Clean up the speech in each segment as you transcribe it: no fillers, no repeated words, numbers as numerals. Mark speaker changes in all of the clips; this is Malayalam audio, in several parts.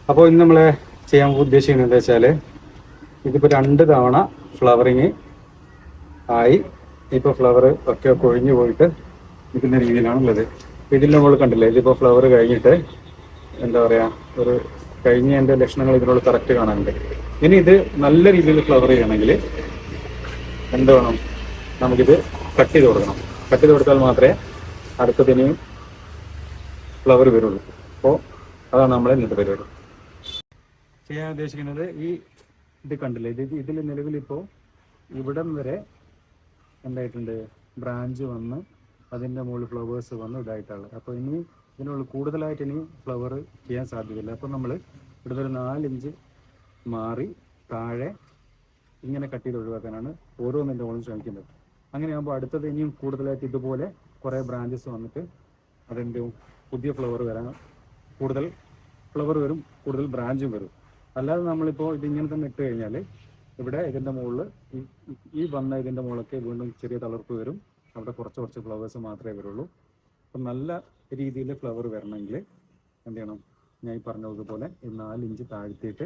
Speaker 1: അപ്പോൾ ഇന്ന് നമ്മൾ ചെയ്യാൻ ഉദ്ദേശിക്കുന്നത് എന്താ വെച്ചാൽ ഇതിപ്പോൾ 2 തവണ ഫ്ലവറിങ് ആയി. ഇപ്പോൾ ഫ്ലവർ ഒക്കെ കൊഴിഞ്ഞു പോയിട്ട് നിൽക്കുന്ന രീതിയിലാണുള്ളത്. ഇതിൽ നമ്മൾ കണ്ടില്ലേ, ഇതിപ്പോൾ ഫ്ലവർ കഴിഞ്ഞിട്ട് എന്താ പറയുക, ഒരു കഴിഞ്ഞതിൻ്റെ ലക്ഷണങ്ങൾ ഇതിനോട് കറക്റ്റ് കാണാനുണ്ട്. ഇനി ഇത് നല്ല രീതിയിൽ ഫ്ലവർ ചെയ്യണമെങ്കിൽ എന്ത് വേണം, നമുക്കിത് കട്ട് ചെയ്ത് കൊടുക്കണം. കട്ട് ചെയ്ത് കൊടുത്താൽ മാത്രമേ അടുത്തതിനെയും ഫ്ലവർ വരുള്ളൂ. അപ്പോൾ അതാണ് നമ്മളെ ഇന്നത്തെ പരിപാടി. ചെയ്യാൻ ഉദ്ദേശിക്കുന്നത് ഇത് കണ്ടില്ലേ, ഇതിൽ നിലവിലിപ്പോൾ ഇവിടം വരെ എന്തായിട്ടുണ്ട്, ബ്രാഞ്ച് വന്ന് അതിൻ്റെ മുകളിൽ ഫ്ലവേഴ്സ് വന്ന് ഇതായിട്ടുള്ളത്. അപ്പോൾ ഇനി ഇതിനുള്ള കൂടുതലായിട്ട് ഇനി ഫ്ലവർ ചെയ്യാൻ സാധ്യതയില്ല. അപ്പോൾ നമ്മൾ ഇവിടുത്തെ ഒരു 4 ഇഞ്ച് മാറി താഴെ ഇങ്ങനെ കട്ട് ചെയ്ത് ഒഴിവാക്കാനാണ് ഓരോന്നിൻ്റെ മുകളിൽ ശ്രമിക്കുന്നത്. അങ്ങനെയാകുമ്പോൾ അടുത്തത് ഇനിയും കൂടുതലായിട്ട് ഇതുപോലെ കുറേ ബ്രാഞ്ചസ് വന്നിട്ട് അതിൻ്റെ പുതിയ ഫ്ലവർ വരാൻ, കൂടുതൽ ഫ്ലവർ വരും, കൂടുതൽ ബ്രാഞ്ചും വരും. അല്ലാതെ നമ്മളിപ്പോൾ ഇതിങ്ങനെ തന്നെ ഇട്ട് കഴിഞ്ഞാൽ ഇവിടെ ഇതിൻ്റെ മുകളിൽ ഈ വന്ന ഇതിൻ്റെ മുകളിലൊക്കെ വീണ്ടും ചെറിയ തളർപ്പ് വരും. അവിടെ കുറച്ച് ഫ്ലവേഴ്സ് മാത്രമേ വരുള്ളൂ. അപ്പം നല്ല രീതിയിൽ ഫ്ലവർ വരണമെങ്കിൽ എന്ത് ചെയ്യണം, ഞാൻ ഈ പറഞ്ഞതുപോലെ 4 ഇഞ്ച് താഴ്ത്തിയിട്ട്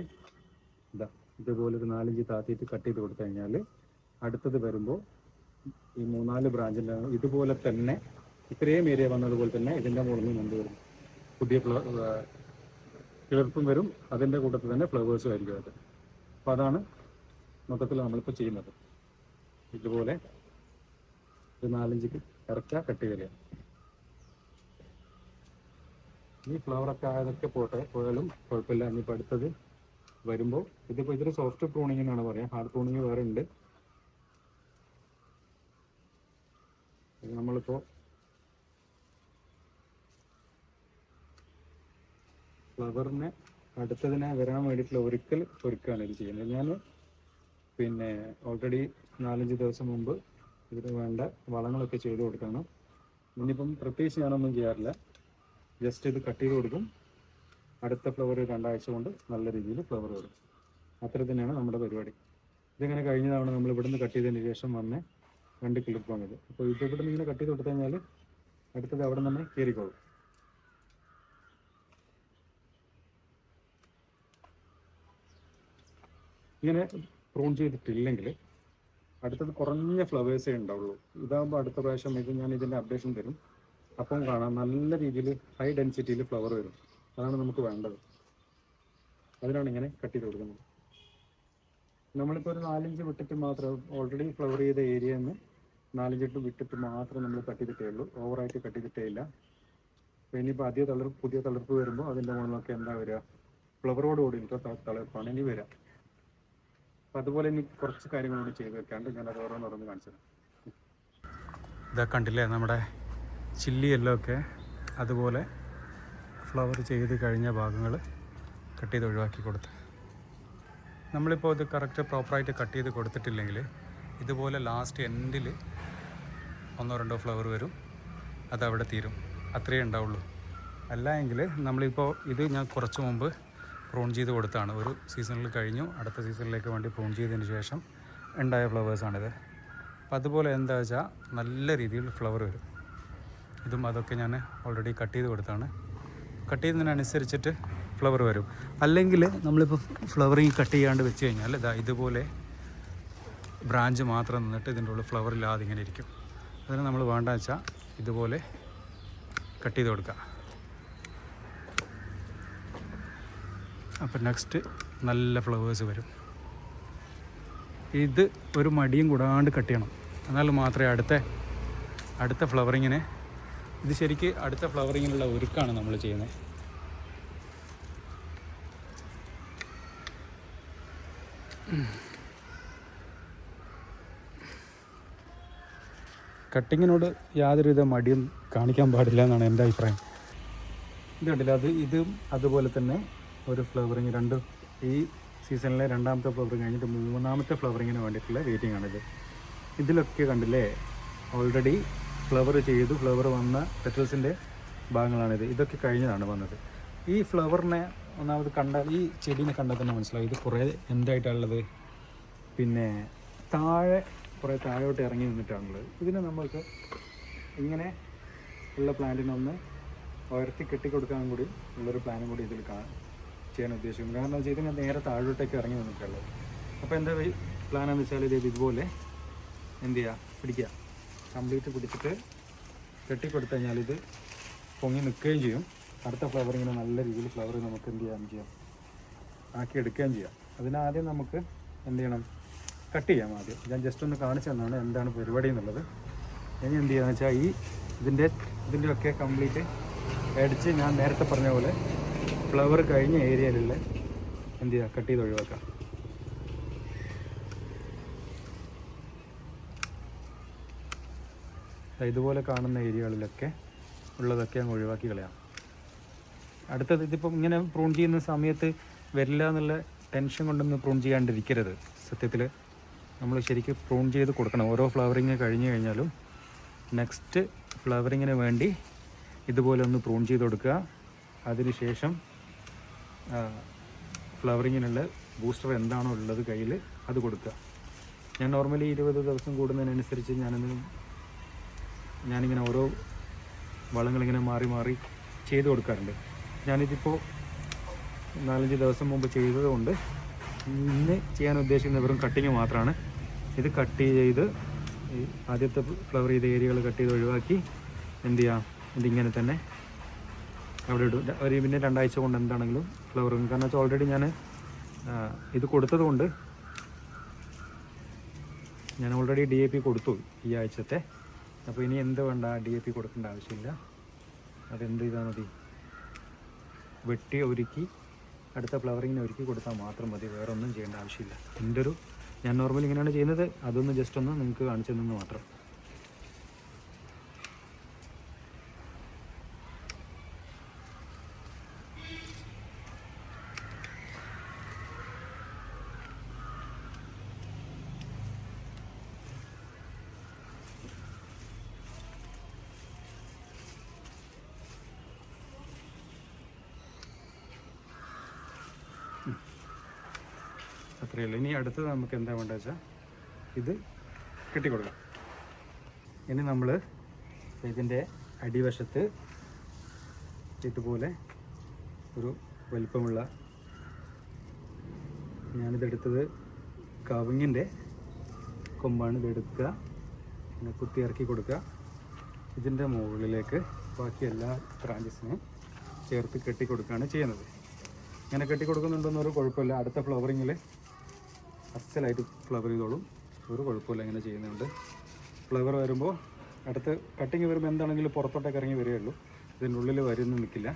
Speaker 1: ഇതുപോലെ ഒരു 4 ഇഞ്ച് താഴ്ത്തിയിട്ട് കട്ട് ചെയ്ത് കൊടുത്തു കഴിഞ്ഞാൽ അടുത്തത് വരുമ്പോൾ ഈ 3-4 ബ്രാഞ്ചിൻ്റെ ഇതുപോലെ തന്നെ ഇത്രയും ഏരിയ വന്നതുപോലെ തന്നെ ഇതിൻ്റെ മുകളിൽ നിന്ന് എന്ത് വരും, പുതിയ കിളിർപ്പും വരും. അതിൻ്റെ കൂട്ടത്തിൽ തന്നെ ഫ്ലവേഴ്സും ആയിരിക്കും അത്. അപ്പോൾ അതാണ് മൊത്തത്തിൽ നമ്മളിപ്പോൾ ചെയ്യുന്നത്. ഇതുപോലെ ഒരു 4 ഇഞ്ച് ഇറക്കുക, കട്ട് ചെയ്യുക. ഈ ഫ്ലവറൊക്കെ ആയതൊക്കെ പോയാലും കുഴപ്പമില്ല. ഇനിയിപ്പോൾ അടുത്തത് വരുമ്പോൾ ഇതിപ്പോൾ ഇതൊരു സോഫ്റ്റ് പ്രൂണിങ് എന്നാണ് പറയുക. ഹാർഡ് പ്രൂണിങ് വേറെ ഉണ്ട്. നമ്മളിപ്പോൾ ഫ്ലവറിനെ അടുത്തതിനെ വരാൻ വേണ്ടിയിട്ടുള്ള ഒരുക്കുകയാണ് ഇത് ചെയ്യുന്നത്. ഞാൻ പിന്നെ ഓൾറെഡി 4-5 ദിവസം മുമ്പ് ഇതിന് വേണ്ട വളങ്ങളൊക്കെ ചെയ്ത് കൊടുക്കണം. ഇനിയിപ്പം പ്രത്യേകിച്ച് ഞാനൊന്നും ചെയ്യാറില്ല, ജസ്റ്റ് ഇത് കട്ട് ചെയ്ത് കൊടുക്കും. അടുത്ത ഫ്ലവർ 2 ആഴ്ച കൊണ്ട് നല്ല രീതിയിൽ ഫ്ലവർ വരും. അത്ര തന്നെയാണ് നമ്മുടെ പരിപാടി. ഇതിങ്ങനെ കഴിഞ്ഞ തവണ നമ്മൾ ഇവിടുന്ന് കട്ട് ചെയ്തതിന് ശേഷം വന്ന് 2 കിളിർപ്പാണ് ഇത്. അപ്പോൾ ഇത് ഇവിടുന്ന് ഇങ്ങനെ കട്ട് ചെയ്ത് കൊടുത്തു കഴിഞ്ഞാൽ അടുത്തത് അവിടെ തന്നെ കയറിക്കോളും. ഇങ്ങനെ പ്രൂൺ ചെയ്തിട്ടില്ലെങ്കിൽ അടുത്തത് കുറഞ്ഞ ഫ്ലവേഴ്സേ ഉണ്ടാവുള്ളൂ. ഇതാകുമ്പോൾ അടുത്ത പ്രാവശ്യം ഞാൻ ഇതിൻ്റെ അപ്ഡേഷൻ തരും. അപ്പം കാണാം നല്ല രീതിയിൽ ഹൈ ഡെൻസിറ്റിയിൽ ഫ്ലവർ വരും. അതാണ് നമുക്ക് വേണ്ടത്. അതിനാണ് ഇങ്ങനെ കട്ട് ചെയ്ത് കൊടുക്കുന്നത്. നമ്മളിപ്പോൾ ഒരു 4 ഇഞ്ച് വിട്ടിട്ട് മാത്രം, ഓൾറെഡി ഫ്ലവർ ചെയ്ത ഏരിയയിൽ നിന്ന് 4 ഇഞ്ച് വിട്ടിട്ട് മാത്രം നമ്മൾ കട്ട് ചെയ്തിട്ടേ ഉള്ളൂ. ഓവറായിട്ട് കട്ട് ചെയ്തിട്ടേ ഇല്ല. അപ്പോൾ ഇനിയിപ്പോൾ പുതിയ തളിർപ്പ് വരുമ്പോൾ അതിൻ്റെ മുകളിലൊക്കെ എന്താ വരിക, ഫ്ലവറോട് കൂടിയിട്ട് തളിർപ്പാണ് ഇനി വരിക. അപ്പം അതുപോലെ ഇനി കുറച്ച് കാര്യങ്ങളോട് ചെയ്ത് വെക്കാണ്ട് ഞാൻ അത് ഓരോന്നോരോന്ന് കാണിച്ചത്. ഇതാ കണ്ടില്ലേ, നമ്മുടെ ചില്ലി യെല്ലോ ഒക്കെ അതുപോലെ ഫ്ലവർ ചെയ്ത് കഴിഞ്ഞ ഭാഗങ്ങൾ കട്ട് ചെയ്ത് ഒഴിവാക്കി കൊടുത്ത്, നമ്മളിപ്പോൾ ഇത് കറക്റ്റ് പ്രോപ്പറായിട്ട് കട്ട് ചെയ്ത് കൊടുത്തിട്ടില്ലെങ്കിൽ ഇതുപോലെ ലാസ്റ്റ് എൻഡിൽ 1-2 ഫ്ലവർ വരും, അതവിടെ തീരും. അത്രയേ ഉണ്ടാവുള്ളൂ. അല്ല എങ്കിൽ നമ്മളിപ്പോൾ ഇത് ഞാൻ കുറച്ച് മുമ്പ് പ്രൂൺ ചെയ്ത് കൊടുത്താണ്. ഒരു സീസണിൽ കഴിഞ്ഞു, അടുത്ത സീസണിലേക്ക് വേണ്ടി പ്രൂൺ ചെയ്തതിന് ശേഷം ഉണ്ടായ ഫ്ലവേഴ്സാണിത്. അപ്പോൾ അതുപോലെ എന്താ വെച്ചാൽ നല്ല രീതിയിൽ ഫ്ലവർ വരും. ഇതും അതൊക്കെ ഞാൻ ഓൾറെഡി കട്ട് ചെയ്ത് കൊടുത്താണ്. കട്ട് ചെയ്യുന്നതിനനുസരിച്ചിട്ട് ഫ്ലവർ വരും. അല്ലെങ്കിൽ നമ്മളിപ്പോൾ ഫ്ലവറിങ് കട്ട് ചെയ്യാണ്ട് വെച്ച് കഴിഞ്ഞാൽ ഇതുപോലെ ബ്രാഞ്ച് മാത്രം നിന്നിട്ട് ഇതിൻ്റെ ഉള്ളിൽ ഫ്ലവർ ഇല്ലാതെ ഇങ്ങനെ ഇരിക്കും. അതിന് നമ്മൾ വേണ്ട വെച്ചാൽ ഇതുപോലെ കട്ട് ചെയ്ത് കൊടുക്കുക. അപ്പോൾ നെക്സ്റ്റ് നല്ല ഫ്ലവേഴ്സ് വരും. ഇത് ഒരു മടിയും കൂടാണ്ട് കട്ട് ചെയ്യണം. എന്നാൽ മാത്രമേ അടുത്ത ഫ്ലവറിങ്ങിനെ, ഇത് ശരിക്ക് അടുത്ത ഫ്ലവറിങ്ങിനുള്ള ഒരുക്കാണ് നമ്മൾ ചെയ്യുന്നത്. കട്ടിങ്ങിനോട് യാതൊരുവിധ മടിയും കാണിക്കാൻ പാടില്ല എന്നാണ് എൻ്റെ അഭിപ്രായം. ഇത് കണ്ടില്ല, ഇതും അതുപോലെ തന്നെ ഒരു ഫ്ലവറിങ് ഈ സീസണിലെ 2ാമത്തെ ഫ്ലവറിങ് കഴിഞ്ഞിട്ട് 3ാമത്തെ ഫ്ലവറിങ്ങിന് വേണ്ടിയിട്ടുള്ള വെയിറ്റിംഗ് ആണിത്. ഇതിലൊക്കെ കണ്ടില്ലേ, ഓൾറെഡി ഫ്ലവർ വന്ന പെറ്റൽസിൻ്റെ ഭാഗങ്ങളാണിത്. ഇതൊക്കെ കഴിഞ്ഞതാണ് വന്നത്. ഈ ഫ്ലവറിനെ ഒന്നാമത് കണ്ടാൽ, ഈ ചെടീനെ കണ്ടാൽ തന്നെ മനസ്സിലാവും ഇത് കുറേ എന്തായിട്ടാണുള്ളത്, പിന്നെ കുറേ താഴോട്ട് ഇറങ്ങി നിന്നിട്ടാണുള്ളത്. ഇതിന് നമ്മൾക്ക് ഇങ്ങനെ ഉള്ള പ്ലാന്റിനൊന്ന് ഉയർത്തി കെട്ടിക്കൊടുക്കാൻ കൂടി ഉള്ളൊരു പ്ലാനും കൂടി ഇതിൽ ചെയ്യാൻ ഉദ്ദേശിക്കുന്നത്. കാരണം എന്താ വെച്ചാൽ ഇത് ഞാൻ നേരെ താഴോട്ടേക്ക് ഇറങ്ങി വന്നിട്ടുള്ളത്. അപ്പോൾ എൻ്റെ പ്ലാൻ എന്ന് വെച്ചാൽ ഇത് ഇതുപോലെ എന്ത് ചെയ്യുക, പിടിക്കുക, കംപ്ലീറ്റ് പിടിച്ചിട്ട് കെട്ടിക്കൊടുത്തു കഴിഞ്ഞാൽ ഇത് പൊങ്ങി നിൽക്കുകയും ചെയ്യും. അടുത്ത ഫ്ലവറിങ്ങിന് നല്ല രീതിയിൽ ഫ്ലവർ നമുക്ക് എന്ത് ചെയ്യാം, ആക്കി എടുക്കുകയും ചെയ്യാം. അതിനാദ്യം നമുക്ക് എന്ത് ചെയ്യണം, കട്ട് ചെയ്യാം. ആദ്യം ഞാൻ ജസ്റ്റ് ഒന്ന് കാണിച്ചു തന്നാണ് എന്താണ് പരിപാടി എന്നുള്ളത്. ഇനി എന്ത് ചെയ്യുകയെന്ന് വെച്ചാൽ ഇതിൻ്റെയൊക്കെ കംപ്ലീറ്റ് അടിച്ച് ഞാൻ നേരത്തെ പറഞ്ഞ പോലെ ഫ്ലവർ കഴിഞ്ഞ ഏരിയയിലുള്ള എന്ത് ചെയ്യുക, കട്ട് ചെയ്ത് ഒഴിവാക്കാം. ഇതുപോലെ കാണുന്ന ഏരിയകളിലൊക്കെ ഉള്ളതൊക്കെ അങ്ങ് ഒഴിവാക്കി കളയാം. അടുത്തത് ഇതിപ്പം ഇങ്ങനെ പ്രൂൺ ചെയ്യുന്ന സമയത്ത് വരില്ല എന്നുള്ള ടെൻഷൻ കൊണ്ടൊന്നും പ്രൂൺ ചെയ്യാണ്ടിരിക്കരുത്. സത്യത്തിൽ നമ്മൾ ശരിക്കും പ്രൂൺ ചെയ്ത് കൊടുക്കണം. ഓരോ ഫ്ലവറിങ് കഴിഞ്ഞ് കഴിഞ്ഞാലും നെക്സ്റ്റ് ഫ്ലവറിങ്ങിന് വേണ്ടി ഇതുപോലെ ഒന്ന് പ്രൂൺ ചെയ്ത് കൊടുക്കുക. അതിനുശേഷം ഫ്ലവറിങ്ങിനുള്ള ബൂസ്റ്റർ എന്താണോ ഉള്ളത് കയ്യിൽ അത് കൊടുക്കുക. ഞാൻ നോർമലി 20 ദിവസം കൂടുന്നതിനനുസരിച്ച് ഞാനിങ്ങനെ ഓരോ വളങ്ങളിങ്ങനെ മാറി മാറി ചെയ്ത് കൊടുക്കാറുണ്ട്. ഞാനിതിപ്പോൾ 4-5 ദിവസം മുമ്പ് ചെയ്തതുകൊണ്ട് ഇന്ന് ചെയ്യാൻ ഉദ്ദേശിക്കുന്ന വെറും കട്ടിങ് മാത്രമാണ്. ഇത് കട്ട് ചെയ്ത് ആദ്യത്തെ ഫ്ലവർ ചെയ്ത ഏരിയകൾ കട്ട് ചെയ്ത് ഒഴിവാക്കി എന്ത് ചെയ്യാം, ഇതിങ്ങനെ തന്നെ അവിടെ ഇടും. പിന്നെ 2 ആഴ്ച കൊണ്ട് എന്താണെങ്കിലും ഫ്ലവർ. കാരണം വെച്ചാൽ ഓൾറെഡി ഞാൻ ഇത് കൊടുത്തത് കൊണ്ട് ഞാൻ ഓൾറെഡി DAP കൊടുത്തു ഈ ആഴ്ചത്തെ. അപ്പോൾ ഇനി എന്ത് വേണ്ട, DAP കൊടുക്കേണ്ട ആവശ്യമില്ല. അതെന്ത് ചെയ്താൽ മതി, വെട്ടി ഒരുക്കി അടുത്ത ഫ്ലവറിങ്ങിനെ ഒരുക്കി കൊടുത്താൽ മാത്രം മതി. വേറെ ഒന്നും ചെയ്യേണ്ട ആവശ്യമില്ല. ഞാൻ നോർമലി ഇങ്ങനെയാണ് ചെയ്യുന്നത്. അതൊന്ന് ജസ്റ്റ് ഒന്ന് നിങ്ങൾക്ക് കാണിച്ചു തന്നു മാത്രം. അത്രയേ ഉള്ളൂ. ഇനി അടുത്തത് നമുക്ക് എന്താ വേണ്ടത് വെച്ചാൽ ഇത് കെട്ടിക്കൊടുക്കാം. ഇനി നമ്മൾ ഇതിൻ്റെ അടിവശത്ത് ഇതുപോലെ ഒരു വലിപ്പമുള്ള, ഞാനിതെടുത്തത് കവുങ്ങിൻ്റെ കൊമ്പാണ്. ഇതെടുക്കുക, പിന്നെ കുത്തി ഇറക്കി കൊടുക്കുക. ഇതിൻ്റെ മുകളിലേക്ക് ബാക്കി എല്ലാ ബ്രാഞ്ചസിനെയും ചേർത്ത് കെട്ടിക്കൊടുക്കുകയാണ് ചെയ്യുന്നത്. ഇങ്ങനെ കെട്ടിക്കൊടുക്കുന്നുണ്ടെന്നൊരു കുഴപ്പമില്ല. അടുത്ത ഫ്ലവറിങ്ങിൽ അസലായിട്ട് ഫ്ലവർ ചെയ്തോളും, ഒരു കുഴപ്പമില്ല. ഇങ്ങനെ ചെയ്യുന്നുണ്ട്. ഫ്ലവർ വരുമ്പോൾ അടുത്ത് കട്ടിങ് വരുമ്പോൾ എന്താണെങ്കിലും പുറത്തോട്ടൊക്കെ ഇറങ്ങി വരികയുള്ളൂ. ഇതിൻ്റെ ഉള്ളിൽ വരുന്ന നിൽക്കില്ല.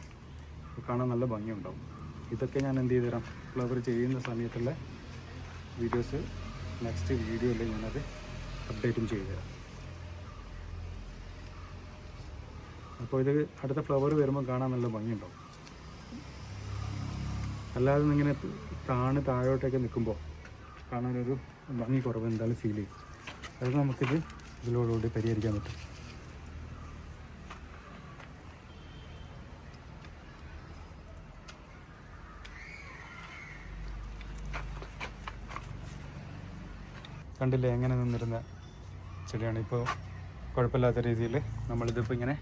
Speaker 1: കാണാൻ നല്ല ഭംഗിയുണ്ടാവും. ഇതൊക്കെ ഞാൻ എന്ത് ചെയ്തു തരാം, ഫ്ലവർ ചെയ്യുന്ന സമയത്തുള്ള വീഡിയോസ് നെക്സ്റ്റ് വീഡിയോയിൽ ഞാനത് അപ്ഡേറ്റും ചെയ്തു തരാം. അപ്പോൾ ഇത് അടുത്ത ഫ്ലവർ വരുമ്പോൾ കാണാൻ നല്ല ഭംഗിയുണ്ടാവും. അല്ലാതെ ഇങ്ങനെ താഴോട്ടൊക്കെ നിൽക്കുമ്പോൾ കാണാനൊരു ഭംഗി കുറവ് എന്തായാലും ഫീൽ ചെയ്യും. അത് നമുക്കിത് ഇതിലോടുകൂടി പരിഹരിക്കാൻ പറ്റും. കണ്ടില്ലേ എങ്ങനെ നിന്നിരുന്ന ചെടിയാണ്. ഇപ്പോൾ കുഴപ്പമില്ലാത്ത രീതിയിൽ നമ്മളിതിപ്പോൾ ഇങ്ങനെ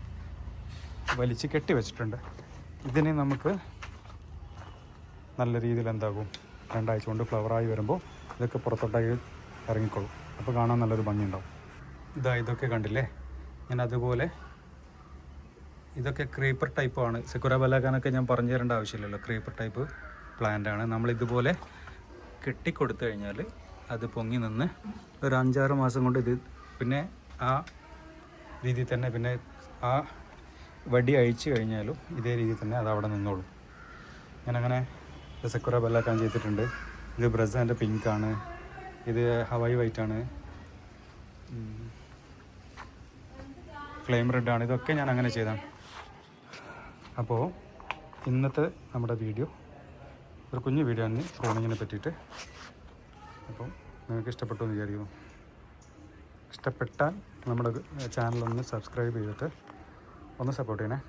Speaker 1: വലിച്ച് കെട്ടി വെച്ചിട്ടുണ്ട്. ഇതിനെ നമുക്ക് നല്ല രീതിയിൽ എന്താകും, 2 ആഴ്ച കൊണ്ട് ഫ്ലവറായി വരുമ്പോൾ ഇതൊക്കെ പുറത്തോട്ടായി ഇറങ്ങിക്കോളും. അപ്പോൾ കാണാൻ നല്ലൊരു ഭംഗിയുണ്ടാവും. ഇതൊക്കെ കണ്ടില്ലേ. ഞാൻ അതുപോലെ ഇതൊക്കെ ക്രീപ്പർ ടൈപ്പാണ്. സെക്കുറ ബലാക്കാനൊക്കെ ഞാൻ പറഞ്ഞു തരേണ്ട ആവശ്യമില്ലല്ലോ. ക്രീപ്പർ ടൈപ്പ് പ്ലാന്റാണ്. നമ്മളിതുപോലെ കെട്ടിക്കൊടുത്തു കഴിഞ്ഞാൽ അത് പൊങ്ങി നിന്ന് ഒരു 5-6 മാസം കൊണ്ട് ഇത് പിന്നെ ആ രീതിയിൽ തന്നെ, പിന്നെ ആ വടി അഴിച്ചു കഴിഞ്ഞാലും ഇതേ രീതിയിൽ തന്നെ അത് അവിടെ നിന്നോളും. ഞാനങ്ങനെ സെക്കുറ ബലാക്കാൻ ചെയ്തിട്ടുണ്ട്. ഇത് ബ്രസാൻ്റെ പിങ്കാണ്, ഇത് ഹവായി വൈറ്റാണ്, ഫ്ലെയിം റെഡാണ്. ഇതൊക്കെ ഞാൻ അങ്ങനെ ചെയ്താണ്. അപ്പോൾ ഇന്നത്തെ നമ്മുടെ വീഡിയോ ഒരു കുഞ്ഞു വീഡിയോ ആണ് പ്രൂണിങ്ങിനെ പറ്റിയിട്ട്. അപ്പം നിങ്ങൾക്ക് ഇഷ്ടപ്പെട്ടു എന്ന് വിചാരിക്കുന്നു. ഇഷ്ടപ്പെട്ടാൽ നമ്മുടെ ചാനലൊന്ന് സബ്സ്ക്രൈബ് ചെയ്തിട്ട് ഒന്ന് സപ്പോർട്ട് ചെയ്യണേ.